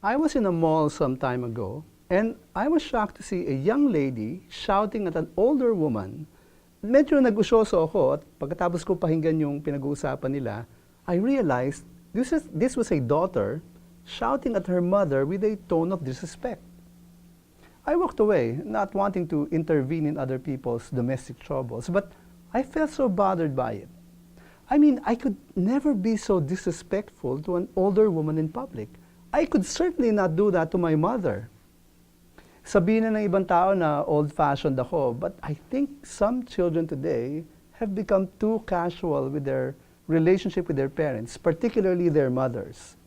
I was in a mall some time ago, and I was shocked to see a young lady shouting at an older woman. Medyo nagusyoso ako at pagkatapos ko pakinggan yung pinag-uusapan nila, I realized this was a daughter shouting at her mother with a tone of disrespect. I walked away, not wanting to intervene in other people's domestic troubles, but I felt so bothered by it. I mean, I could never be so disrespectful to an older woman in public. I could certainly not do that to my mother. Sabihin na ng ibang tao na old-fashioned ako, but I think some children today have become too casual with their relationship with their parents, particularly their mothers.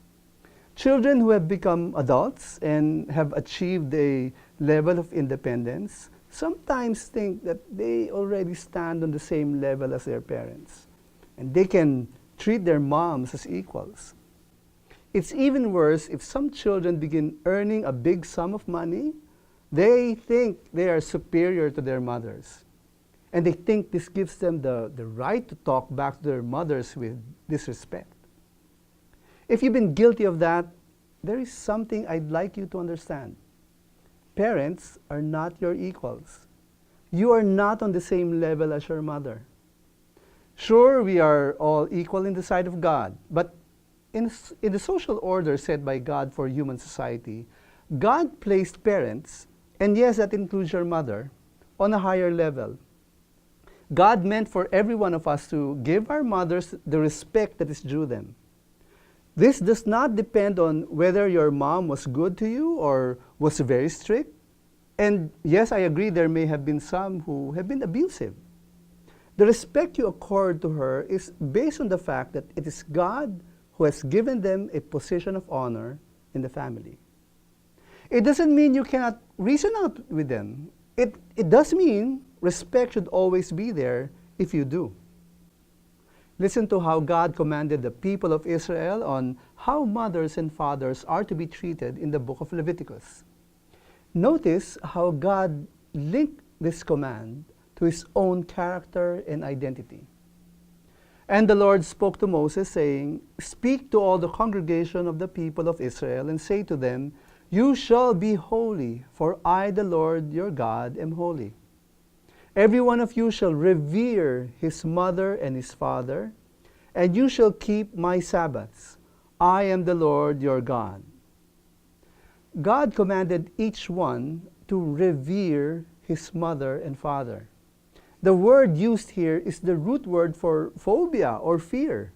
Children who have become adults and have achieved a level of independence sometimes think that they already stand on the same level as their parents, and they can treat their moms as equals. It's even worse if some children begin earning a big sum of money. They think they are superior to their mothers. And they think this gives them the right to talk back to their mothers with disrespect. If you've been guilty of that, there is something I'd like you to understand. Parents are not your equals. You are not on the same level as your mother. Sure, we are all equal in the sight of God, but in the social order set by God for human society, God placed parents, and yes, that includes your mother, on a higher level. God meant for every one of us to give our mothers the respect that is due them. This does not depend on whether your mom was good to you or was very strict. And yes, I agree there may have been some who have been abusive. The respect you accord to her is based on the fact that it is God who has given them a position of honor in the family. It doesn't mean you cannot reason out with them. It does mean respect should always be there if you do. Listen to how God commanded the people of Israel on how mothers and fathers are to be treated in the book of Leviticus. Notice how God linked this command to his own character and identity. And the Lord spoke to Moses, saying, "Speak to all the congregation of the people of Israel, and say to them, You shall be holy, for I, the Lord your God, am holy. Every one of you shall revere his mother and his father, and you shall keep my Sabbaths. I am the Lord your God." God commanded each one to revere his mother and father. The word used here is the root word for phobia or fear.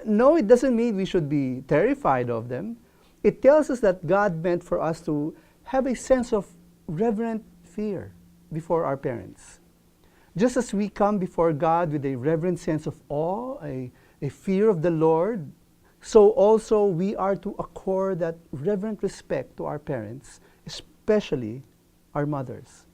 No, it doesn't mean we should be terrified of them. It tells us that God meant for us to have a sense of reverent fear before our parents. Just as we come before God with a reverent sense of awe, a fear of the Lord, so also we are to accord that reverent respect to our parents, especially our mothers.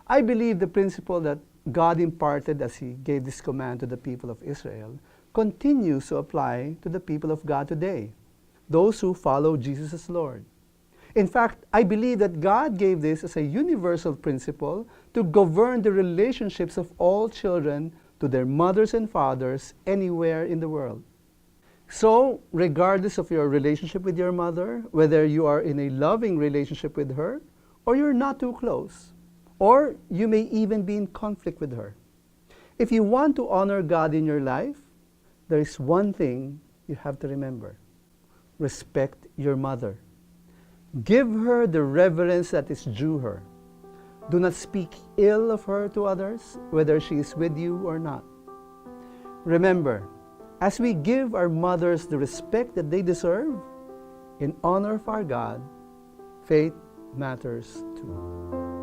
I believe the principle that God imparted as he gave this command to the people of Israel continues to apply to the people of God today, those who follow Jesus as Lord. In fact, I believe that God gave this as a universal principle to govern the relationships of all children to their mothers and fathers anywhere in the world. So, regardless of your relationship with your mother, whether you are in a loving relationship with her or you're not too close, or you may even be in conflict with her, if you want to honor God in your life, there is one thing you have to remember. Respect your mother. Give her the reverence that is due her. Do not speak ill of her to others, whether she is with you or not. Remember, as we give our mothers the respect that they deserve, in honor of our God, faith matters too.